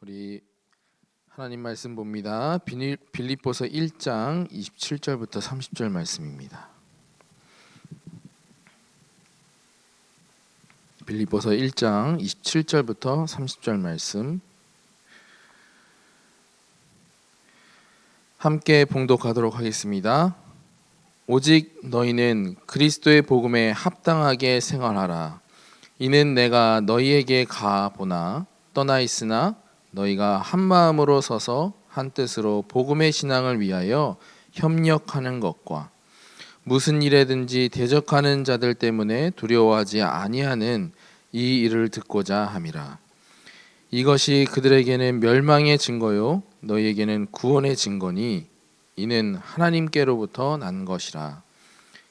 우리 하나님 말씀 봅니다. 빌립보서 1장 27절부터 30절 말씀입니다. 빌립보서 1장 27절부터 30절 말씀 함께 봉독하도록 하겠습니다. 오직 너희는 그리스도의 복음에 합당하게 생활하라. 이는 내가 너희에게 가보나 떠나 있으나 너희가 한 마음으로 서서 한 뜻으로 복음의 신앙을 위하여 협력하는 것과 무슨 일에든지 대적하는 자들 때문에 두려워하지 아니하는 이 일을 듣고자 함이라. 이것이 그들에게는 멸망의 증거요 너희에게는 구원의 증거니 이는 하나님께로부터 난 것이라.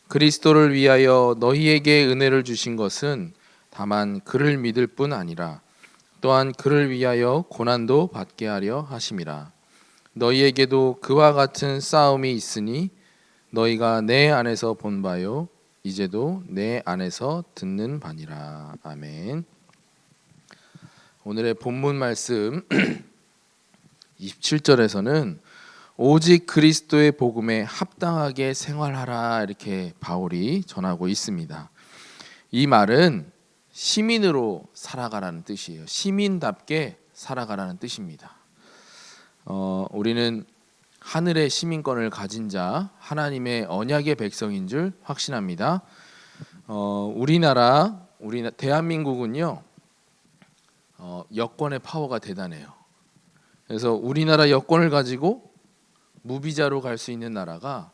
그리스도를 위하여 너희에게 은혜를 주신 것은 다만 그를 믿을 뿐 아니라 또한 그를 위하여 고난도 받게 하려 하심이라. 너희에게도 그와 같은 싸움이 있으니 너희가 내 안에서 본 바요 이제도 내 안에서 듣는 바니라. 아멘. 오늘의 본문 말씀 27절에서는 오직 그리스도의 복음에 합당하게 생활하라 이렇게 바울이 전하고 있습니다. 이 말은 시민으로 살아가라는 뜻이에요. 시민답게 살아가라는 뜻입니다. 우리는 하늘의 시민권을 가진 자, 하나님의 언약의 백성인 줄 확신합니다. 우리나라 대한민국은요, 여권의 파워가 대단해요. 그래서 우리나라 여권을 가지고 무비자로 갈 수 있는 나라가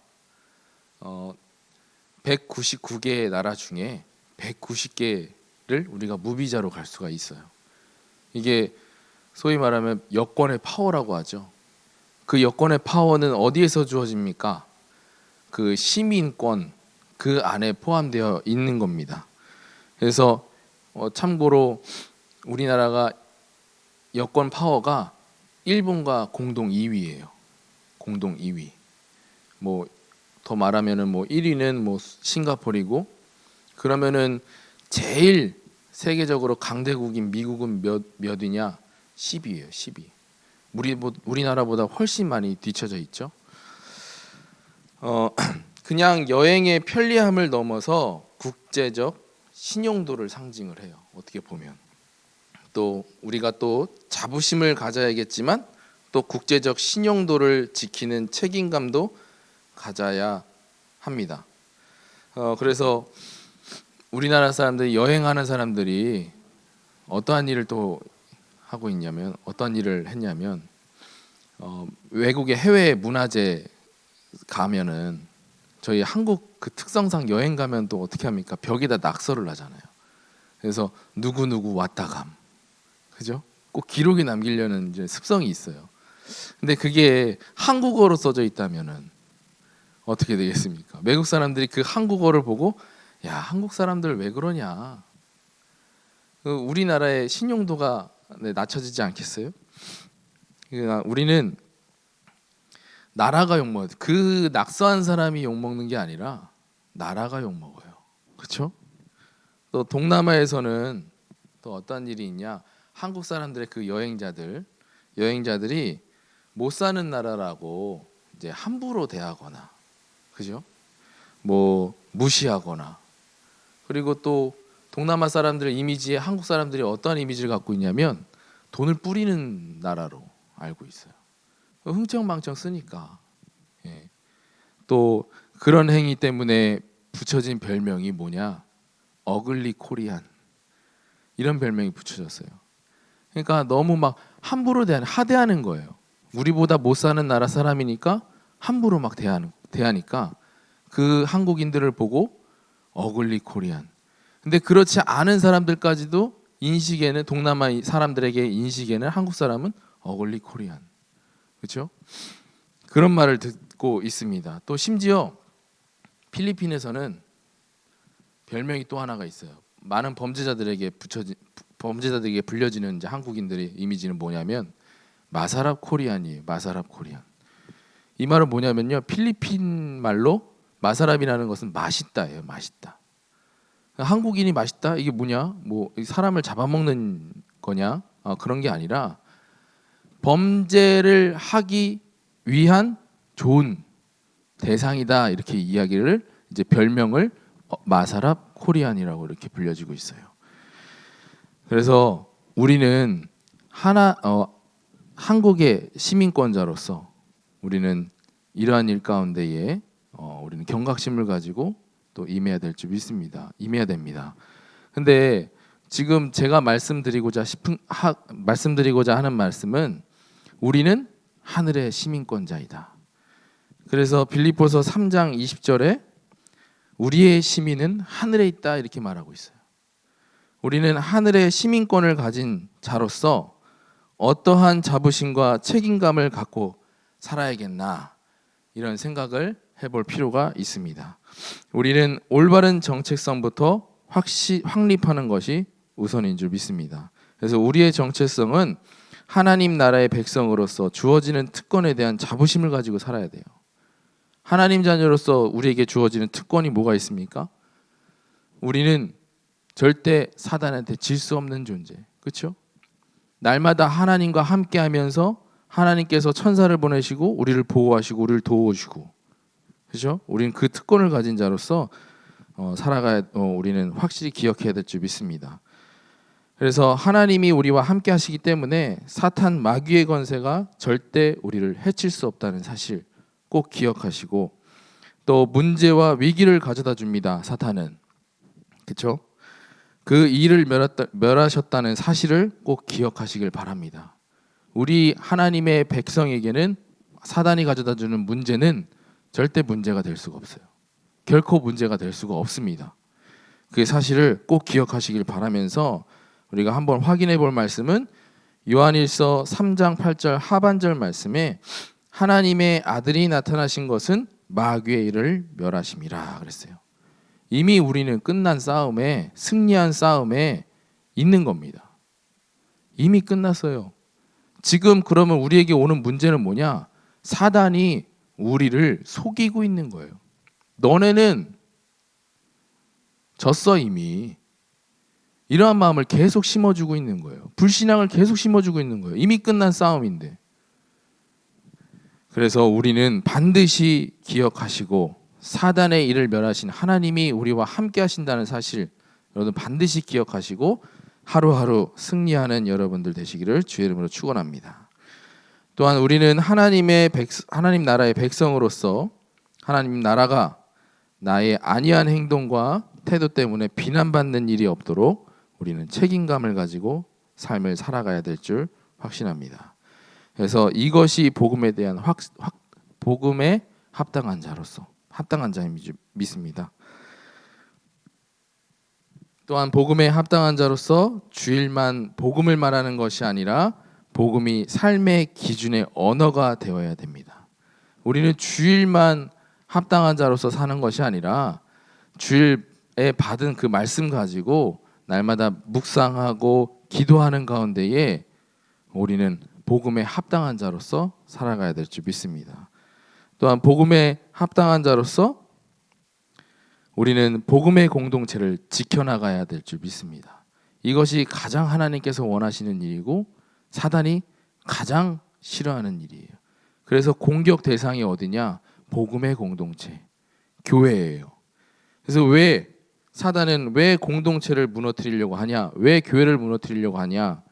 199개의 나라 중에 190개를 우리가 무비자로 갈 수가 있어요. 이게 소위 말하면 여권의 파워라고 하죠. 그 여권의 파워는 어디에서 주어집니까? 그 시민권 그 안에 포함되어 있는 겁니다. 그래서 참고로 우리나라가 여권 파워가 일본과 공동 2위예요. 공동 2위. 뭐 더 말하면은 1위는 싱가포르이고, 그러면은 제일 세계적으로 강대국인 미국은 몇 위냐? 10위예요. 10위. 우리나라보다 훨씬 많이 뒤쳐져 있죠. 그냥 여행의 편리함을 넘어서 국제적 신용도를 상징을 해요. 어떻게 보면. 또 우리가 또 자부심을 가져야겠지만 또 국제적 신용도를 지키는 책임감도 가져야 합니다. 그래서 우리나라 사람들이 여행하는 사람들이 어떠한 일을 또 하고 있냐면 어떤 일을 했냐면 외국의 해외 문화재 가면은 저희 한국 그 특성상 여행 가면 또 어떻게 합니까? 벽에다 낙서를 하잖아요. 그래서 누구누구 왔다 감. 그죠? 꼭 기록이 남기려는 이제 습성이 있어요. 근데 그게 한국어로 써져 있다면은 어떻게 되겠습니까? 외국 사람들이 그 한국어를 보고 야, 한국 사람들 왜 그러냐? 우리나라의 신용도가 낮춰지지 않겠어요? 그러니까 우리는 나라가 욕먹어요. 그 낙서한 사람이 욕먹는 게 아니라 나라가 욕먹어요. 그렇죠? 또 동남아에서는 또 어떤 일이 있냐? 한국 사람들의 그 여행자들이 못 사는 나라라고 이제 함부로 대하거나, 그죠? 무시하거나, 그리고 또 동남아 사람들의 이미지에 한국 사람들이 어떠한 이미지를 갖고 있냐면 돈을 뿌리는 나라로 알고 있어요. 흥청망청 쓰니까. 예. 또 그런 행위 때문에 붙여진 별명이 뭐냐? 어글리 코리안. 이런 별명이 붙여졌어요. 그러니까 너무 막 함부로 하대하는 거예요. 우리보다 못 사는 나라 사람이니까 함부로 막 대하니까 그 한국인들을 보고 어글리 코리안. 근데 그렇지 않은 사람들까지도 인식에는, 동남아 사람들에게 인식에는 한국 사람은 어글리 코리안. 그렇죠? 그런 말을 듣고 있습니다. 또 심지어 필리핀에서는 별명이 또 하나가 있어요. 많은 범죄자들에게 불려지는 이제 한국인들의 이미지는 뭐냐면 마사랍 코리안이에요. 마사랍 코리안. 이 말은 뭐냐면요, 필리핀 말로 마사랍이라는 것은 맛있다예요. 맛있다. 한국인이 맛있다? 이게 뭐냐? 사람을 잡아먹는 거냐? 그런 게 아니라 범죄를 하기 위한 좋은 대상이다, 이렇게 이야기를 이제 별명을 마사랍 코리안이라고 이렇게 불려지고 있어요. 그래서 우리는 한국의 시민권자로서 우리는 이러한 일 가운데에 우리는 경각심을 가지고 또 임해야 될 줄 믿습니다. 임해야 됩니다. 근데 지금 제가 말씀드리고자 하는 말씀은 우리는 하늘의 시민권자이다. 그래서 빌립보서 3장 20절에 우리의 시민은 하늘에 있다, 이렇게 말하고 있어요. 우리는 하늘의 시민권을 가진 자로서 어떠한 자부심과 책임감을 갖고 살아야겠나, 이런 생각을 해볼 필요가 있습니다. 우리는 올바른 정체성부터 확립하는 것이 우선인 줄 믿습니다. 그래서 우리의 정체성은 하나님 나라의 백성으로서 주어지는 특권에 대한 자부심을 가지고 살아야 돼요. 하나님 자녀로서 우리에게 주어지는 특권이 뭐가 있습니까? 우리는 절대 사단한테 질 수 없는 존재, 그렇죠? 날마다 하나님과 함께하면서 하나님께서 천사를 보내시고 우리를 보호하시고 우리를 도우시고, 그렇죠? 우리는 그 특권을 가진 자로서 우리는 확실히 기억해야 될 줄 믿습니다. 그래서 하나님이 우리와 함께 하시기 때문에 사탄 마귀의 권세가 절대 우리를 해칠 수 없다는 사실 꼭 기억하시고, 또 문제와 위기를 가져다 줍니다. 사탄은, 그렇죠? 그 일을 멸하셨다는 사실을 꼭 기억하시길 바랍니다. 우리 하나님의 백성에게는 사단이 가져다 주는 문제는 절대 문제가 될 수가 없어요. 결코 문제가 될 수가 없습니다. 그 사실을 꼭 기억하시길 바라면서 우리가 한번 확인해 볼 말씀은 요한일서 3장 8절 하반절 말씀에 하나님의 아들이 나타나신 것은 마귀의 일을 멸하심이라 그랬어요. 이미 우리는 끝난 싸움에, 승리한 싸움에 있는 겁니다. 이미 끝났어요. 지금 그러면 우리에게 오는 문제는 뭐냐? 사단이 우리를 속이고 있는 거예요. 너네는 졌어 이미. 이러한 마음을 계속 심어주고 있는 거예요. 불신앙을 계속 심어주고 있는 거예요. 이미 끝난 싸움인데. 그래서 우리는 반드시 기억하시고, 사단의 일을 멸하신 하나님이 우리와 함께 하신다는 사실 여러분 반드시 기억하시고 하루하루 승리하는 여러분들 되시기를 주의 이름으로 축원합니다. 또한 우리는 하나님 나라의 백성으로서 하나님 나라가 나의 안이한 행동과 태도 때문에 비난받는 일이 없도록 우리는 책임감을 가지고 삶을 살아가야 될 줄 확신합니다. 그래서 이것이 복음에 대한 복음에 합당한 자인 줄 믿습니다. 또한 복음에 합당한 자로서 주일만 복음을 말하는 것이 아니라 복음이 삶의 기준의 언어가 되어야 됩니다. 우리는 주일만 합당한 자로서 사는 것이 아니라 주일에 받은 그 말씀 가지고 날마다 묵상하고 기도하는 가운데에 우리는 복음에 합당한 자로서 살아가야 될 줄 믿습니다. 또한 복음에 합당한 자로서 우리는 복음의 공동체를 지켜나가야 될 줄 믿습니다. 이것이 가장 하나님께서 원하시는 일이고 사단이 가장 싫어하는 일이에요. 그래서 공격 대상이 어디냐? 복음의 공동체, 교회예요. 그래서 사단은 왜 공동체를 무너뜨리려고 하냐? 왜 교회를 무너뜨리려고 하냐?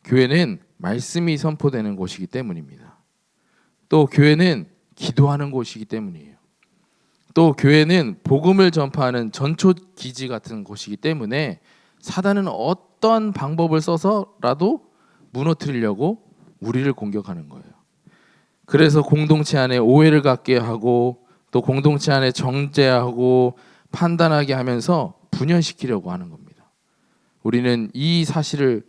교회는 말씀이 선포되는 곳이기 때문입니다. 또 교회는 기도하는 곳이기 때문이에요. 또 교회는 복음을 전파하는 전초 기지 같은 곳이기 때문에 사단은 어떤 방법을 써서라도 무너뜨리려고 우리를 공격하는 거예요. 그래서 공동체 안에 오해를 갖게 하고 또 공동체 안에 정죄하고 판단하게 하면서 분열시키려고 하는 겁니다. 우리는 이 사실을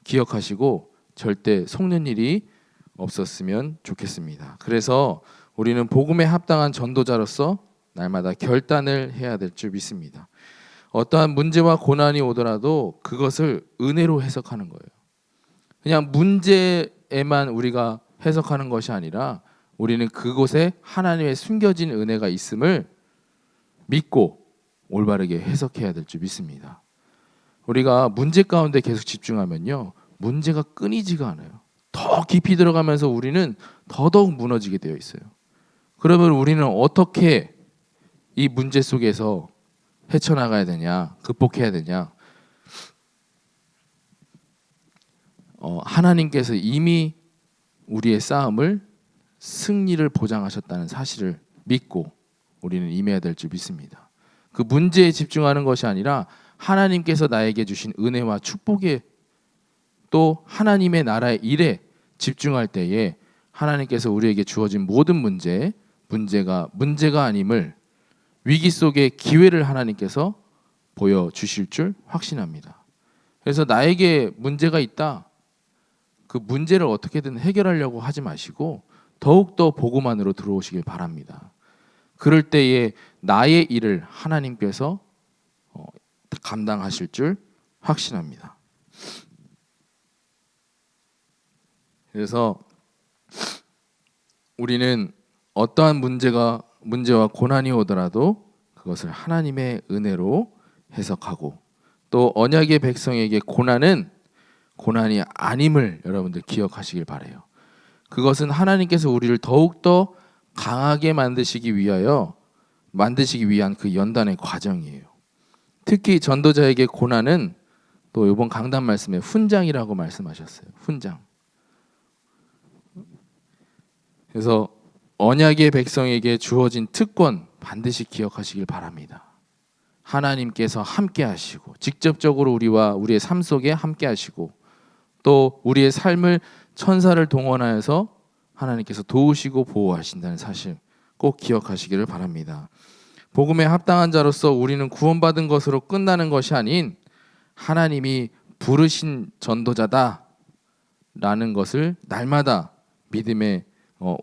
기억하시고 절대 속는 일이 없었으면 좋겠습니다. 그래서 우리는 복음에 합당한 전도자로서 날마다 결단을 해야 될 줄 믿습니다. 어떠한 문제와 고난이 오더라도 그것을 은혜로 해석하는 거예요. 그냥 문제에만 우리가 해석하는 것이 아니라 우리는 그곳에 하나님의 숨겨진 은혜가 있음을 믿고 올바르게 해석해야 될 줄 믿습니다. 우리가 문제 가운데 계속 집중하면요, 문제가 끊이지가 않아요. 더 더 깊이 들어가면서 우리는 더더욱 무너지게 되어 있어요. 그러면 우리는 어떻게 이 문제 속에서 헤쳐나가야 되냐, 극복해야 되냐? 하나님께서 이미 우리의 싸움을 승리를 보장하셨다는 사실을 믿고 우리는 임해야 될 줄 믿습니다. 그 문제에 집중하는 것이 아니라 하나님께서 나에게 주신 은혜와 축복에 또 하나님의 나라의 일에 집중할 때에 하나님께서 우리에게 주어진 모든 문제가 아님을 위기 속에 기회를 하나님께서 보여주실 줄 확신합니다. 그래서 나에게 문제가 있다. 그 문제를 어떻게든 해결하려고 하지 마시고 더욱더 복음 안으로 들어오시길 바랍니다. 그럴 때에 나의 일을 하나님께서 감당하실 줄 확신합니다. 그래서 우리는 어떠한 문제와 고난이 오더라도 그것을 하나님의 은혜로 해석하고 또 언약의 백성에게 고난이 아님을 여러분들 기억하시길 바라요. 그것은 하나님께서 우리를 더욱더 강하게 만드시기 위한 그 연단의 과정이에요. 특히 전도자에게 고난은 또 이번 강단 말씀에 훈장이라고 말씀하셨어요. 훈장. 그래서 언약의 백성에게 주어진 특권 반드시 기억하시길 바랍니다. 하나님께서 함께 하시고 직접적으로 우리의 삶 속에 함께 하시고 또 우리의 삶을 천사를 동원하여서 하나님께서 도우시고 보호하신다는 사실 꼭 기억하시기를 바랍니다. 복음에 합당한 자로서 우리는 구원받은 것으로 끝나는 것이 아닌 하나님이 부르신 전도자다라는 것을 날마다 믿음에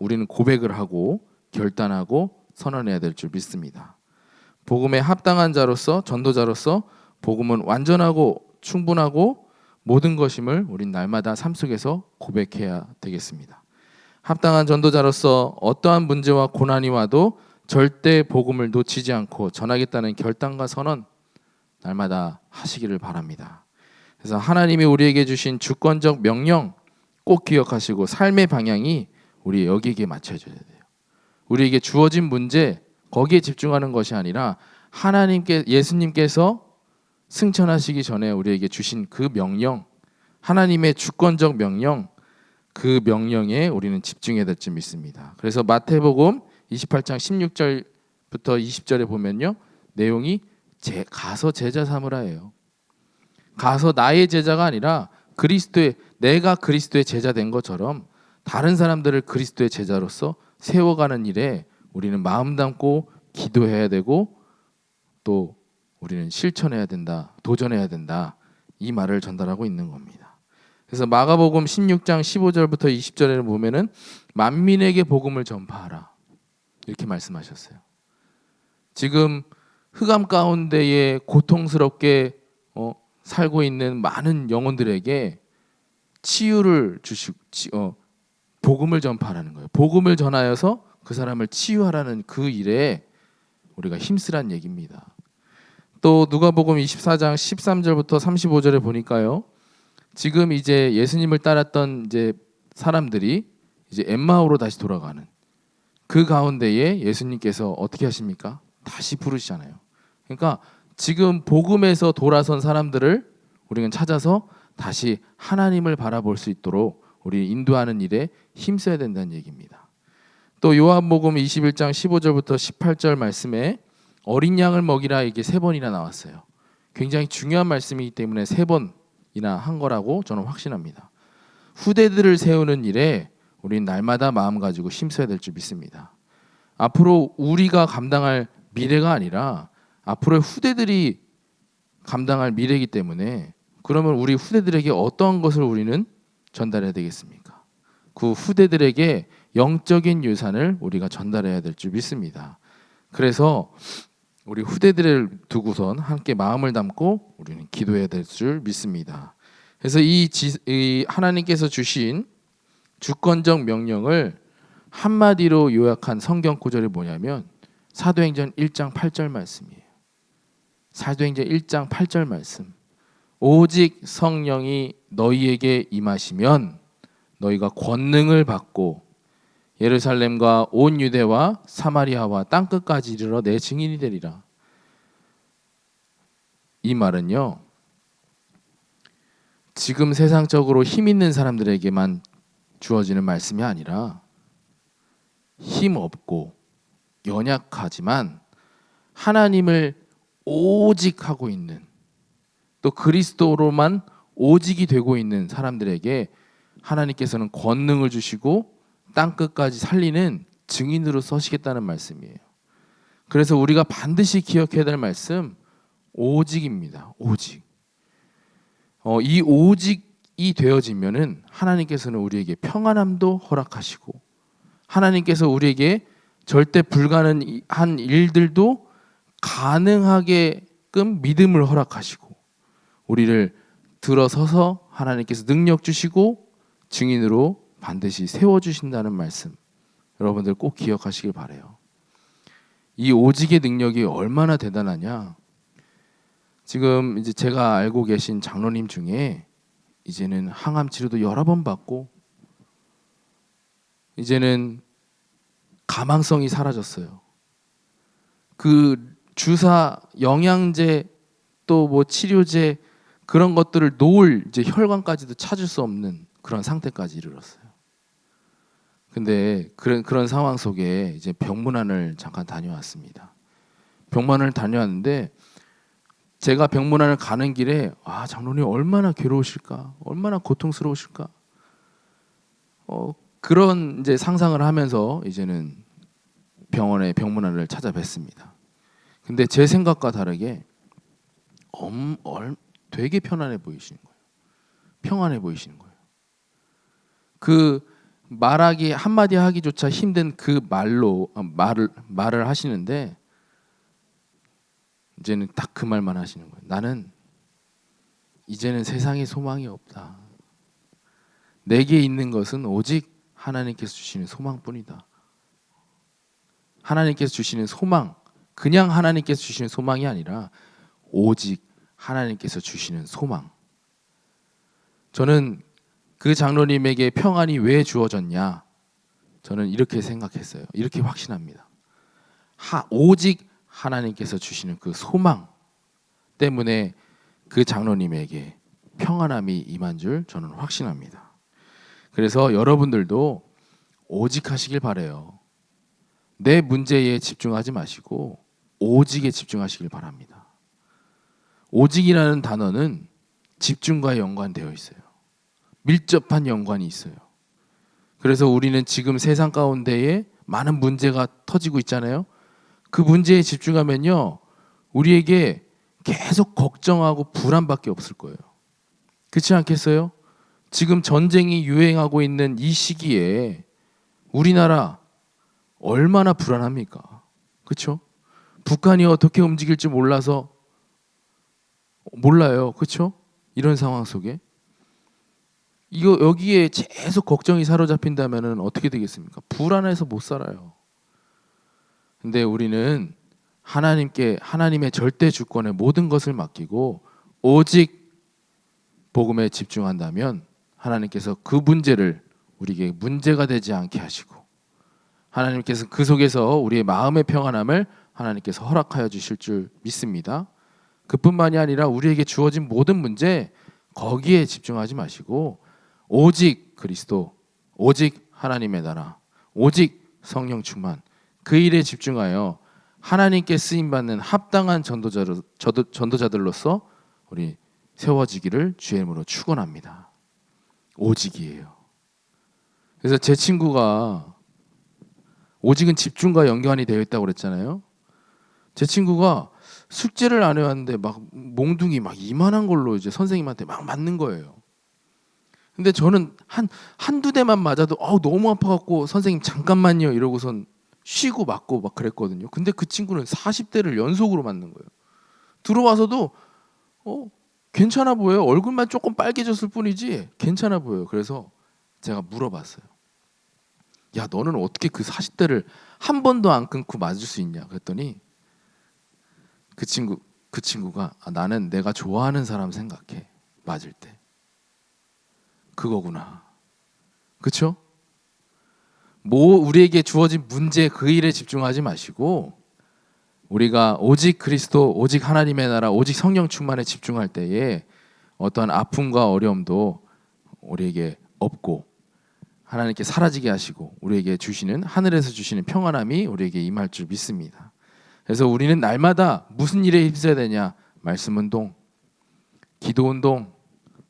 우리는 고백을 하고 결단하고 선언해야 될 줄 믿습니다. 복음에 합당한 자로서 전도자로서 복음은 완전하고 충분하고 모든 것임을 우린 날마다 삶 속에서 고백해야 되겠습니다. 합당한 전도자로서 어떠한 문제와 고난이 와도 절대 복음을 놓치지 않고 전하겠다는 결단과 선언 날마다 하시기를 바랍니다. 그래서 하나님이 우리에게 주신 주권적 명령 꼭 기억하시고 삶의 방향이 우리 여기에 맞춰져야 돼요. 우리에게 주어진 문제 거기에 집중하는 것이 아니라 예수님께서 승천하시기 전에 우리에게 주신 그 명령, 하나님의 주권적 명령, 그 명령에 우리는 집중해야 될 줄 믿습니다. 그래서 마태복음 28장 16절부터 20절에 보면요, 내용이 가서 제자 삼으라예요. 가서 나의 제자가 아니라 내가 그리스도의 제자 된 것처럼 다른 사람들을 그리스도의 제자로서 세워가는 일에 우리는 마음 담고 기도해야 되고 또 우리는 실천해야 된다, 도전해야 된다, 이 말을 전달하고 있는 겁니다. 그래서 마가복음 16장 15절부터 20절에는 보면은 만민에게 복음을 전파하라 이렇게 말씀하셨어요. 지금 흑암 가운데에 고통스럽게 살고 있는 많은 영혼들에게 치유를 주시고 복음을 전파하라는 거예요. 복음을 전하여서 그 사람을 치유하라는 그 일에 우리가 힘쓰라는 얘기입니다. 또 누가복음 24장 13절부터 35절에 보니까요, 지금 이제 예수님을 따랐던 이제 사람들이 이제 엠마오로 다시 돌아가는 그 가운데에 예수님께서 어떻게 하십니까? 다시 부르시잖아요. 그러니까 지금 복음에서 돌아선 사람들을 우리는 찾아서 다시 하나님을 바라볼 수 있도록 우리 인도하는 일에 힘써야 된다는 얘기입니다. 또 요한복음 21장 15절부터 18절 말씀에 어린 양을 먹이라 이게 3번이나 나왔어요. 굉장히 중요한 말씀이기 때문에 3번이나 한 거라고 저는 확신합니다. 후대들을 세우는 일에 우리는 날마다 마음 가지고 힘써야 될 줄 믿습니다. 앞으로 우리가 감당할 미래가 아니라 앞으로의 후대들이 감당할 미래이기 때문에 그러면 우리 후대들에게 어떠한 것을 우리는 전달해야 되겠습니까? 그 후대들에게 영적인 유산을 우리가 전달해야 될 줄 믿습니다. 그래서 우리 후대들을 두고선 함께 마음을 담고 우리는 기도해야 될 줄 믿습니다. 그래서 이 하나님께서 주신 주권적 명령을 한마디로 요약한 성경 구절이 뭐냐면 사도행전 1장 8절 말씀이에요. 사도행전 1장 8절 말씀. 오직 성령이 너희에게 임하시면 너희가 권능을 받고 예루살렘과 온 유대와 사마리아와 땅끝까지 이르러 내 증인이 되리라. 이 말은요, 지금 세상적으로 힘 있는 사람들에게만 주어지는 말씀이 아니라 힘 없고 연약하지만 하나님을 오직 하고 있는, 또 그리스도로만 오직이 되고 있는 사람들에게 하나님께서는 권능을 주시고 땅끝까지 살리는 증인으로 서시겠다는 말씀이에요. 그래서 우리가 반드시 기억해야 될 말씀, 오직입니다. 오직. 이 오직이 되어지면은 하나님께서는 우리에게 평안함도 허락하시고, 하나님께서 우리에게 절대 불가능한 일들도 가능하게끔 믿음을 허락하시고, 우리를 들어서서 하나님께서 능력 주시고 증인으로 반드시 세워주신다는 말씀, 여러분들 꼭 기억하시길 바라요. 이 오직의 능력이 얼마나 대단하냐. 지금 이제 제가 알고 계신 장로님 중에 이제는 항암 치료도 여러 번 받고, 이제는 가망성이 사라졌어요. 그 주사, 영양제, 또 뭐 치료제, 그런 것들을 놓을 이제 혈관까지도 찾을 수 없는 그런 상태까지 이르렀어요. 근데 그런 상황 속에 이제 병문안을 잠깐 다녀왔습니다. 병문안을 다녀왔는데, 제가 병문안을 가는 길에 장로님 얼마나 괴로우실까, 얼마나 고통스러우실까, 그런 이제 상상을 하면서 이제는 병원의 병문안을 찾아뵀습니다. 근데 제 생각과 다르게 되게 편안해 보이시는 거예요. 평안해 보이시는 거예요. 그 말하기 한마디 하기조차 힘든 그 말을 하시는데, 이제는 딱 그 말만 하시는 거예요. 나는 이제는 세상에 소망이 없다. 내게 있는 것은 오직 하나님께서 주시는 소망뿐이다. 하나님께서 주시는 소망, 그냥 하나님께서 주시는 소망이 아니라 오직 하나님께서 주시는 소망. 저는 그 장로님에게 평안이 왜 주어졌냐, 저는 이렇게 생각했어요. 이렇게 확신합니다. 오직 하나님께서 주시는 그 소망 때문에 그 장로님에게 평안함이 임한 줄 저는 확신합니다. 그래서 여러분들도 오직 하시길 바라요. 내 문제에 집중하지 마시고 오직에 집중하시길 바랍니다. 오직이라는 단어는 집중과 연관되어 있어요. 밀접한 연관이 있어요. 그래서 우리는 지금 세상 가운데에 많은 문제가 터지고 있잖아요. 그 문제에 집중하면요, 우리에게 계속 걱정하고 불안밖에 없을 거예요. 그렇지 않겠어요? 지금 전쟁이 유행하고 있는 이 시기에 우리나라 얼마나 불안합니까? 그렇죠? 북한이 어떻게 움직일지 몰라요. 그렇죠? 이런 상황 속에 여기에 계속 걱정이 사로잡힌다면 어떻게 되겠습니까? 불안해서 못 살아요. 근데 우리는 하나님의 절대 주권에 모든 것을 맡기고 오직 복음에 집중한다면 하나님께서 그 문제를 우리에게 문제가 되지 않게 하시고, 하나님께서 그 속에서 우리의 마음의 평안함을 하나님께서 허락하여 주실 줄 믿습니다. 그뿐만이 아니라 우리에게 주어진 모든 문제, 거기에 집중하지 마시고 오직 그리스도, 오직 하나님의 나라, 오직 성령 충만, 그 일에 집중하여 하나님께 쓰임받는 합당한 전도자들로서 우리 세워지기를 주의 이름으로 축원합니다. 오직이에요. 그래서 제 친구가, 오직은 집중과 연관이 되어 있다고 그랬잖아요. 제 친구가 숙제를 안 해왔는데 막 몽둥이 막 이만한 걸로 이제 선생님한테 막 맞는 거예요. 근데 저는 한두 대만 맞아도 너무 아파갖고 선생님 잠깐만요 이러고선 쉬고 맞고 막 그랬거든요. 근데 그 친구는 40대를 연속으로 맞는 거예요. 들어와서도 괜찮아 보여요. 얼굴만 조금 빨개졌을 뿐이지 괜찮아 보여요. 그래서 제가 물어봤어요. 야, 너는 어떻게 그 40대를 한 번도 안 끊고 맞을 수 있냐? 그랬더니 그 친구가 나는 내가 좋아하는 사람 생각해. 맞을 때. 그거구나. 그렇죠? 우리에게 주어진 문제 그 일에 집중하지 마시고 우리가 오직 그리스도, 오직 하나님의 나라, 오직 성령 충만에 집중할 때에 어떠한 아픔과 어려움도 우리에게 없고 하나님께 사라지게 하시고 우리에게 주시는 하늘에서 주시는 평안함이 우리에게 임할 줄 믿습니다. 그래서 우리는 날마다 무슨 일에 힘써야 되냐? 말씀 운동, 기도 운동,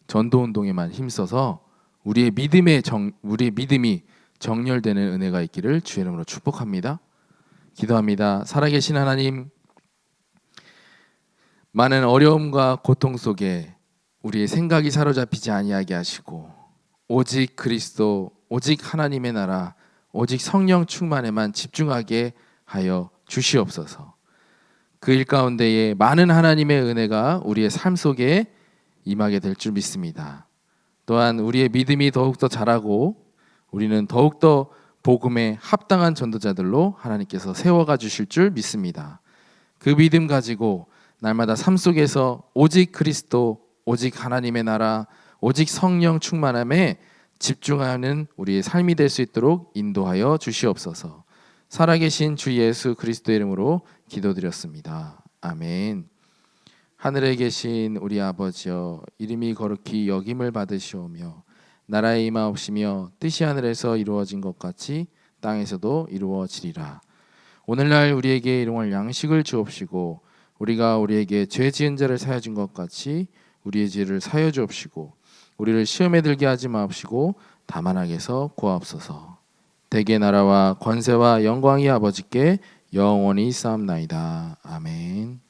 전도 운동에만 힘써서 우리의 믿음이 정렬되는 은혜가 있기를 주의 이름으로 축복합니다. 기도합니다. 살아계신 하나님, 많은 어려움과 고통 속에 우리의 생각이 사로잡히지 아니하게 하시고 오직 그리스도, 오직 하나님의 나라, 오직 성령 충만에만 집중하게 하여 주시옵소서. 그 일 가운데에 많은 하나님의 은혜가 우리의 삶 속에 임하게 될 줄 믿습니다. 또한 우리의 믿음이 더욱더 자라고 우리는 더욱더 복음에 합당한 전도자들로 하나님께서 세워가 주실 줄 믿습니다. 그 믿음 가지고 날마다 삶 속에서 오직 그리스도, 오직 하나님의 나라, 오직 성령 충만함에 집중하는 우리의 삶이 될 수 있도록 인도하여 주시옵소서. 살아계신 주 예수 그리스도의 이름으로 기도드렸습니다. 아멘. 하늘에 계신 우리 아버지여, 이름이 거룩히 여김을 받으시오며 나라의 임하옵시며 뜻이 하늘에서 이루어진 것 같이 땅에서도 이루어지리라. 오늘날 우리에게 일용할 양식을 주옵시고 우리가 우리에게 죄 지은 자를 사하여 준 것 같이 우리의 죄를 사하여 주옵시고 우리를 시험에 들게 하지 마옵시고 다만 악에서 구하옵소서. 대개 나라와 권세와 영광이 아버지께 영원히 있사옵나이다. 아멘.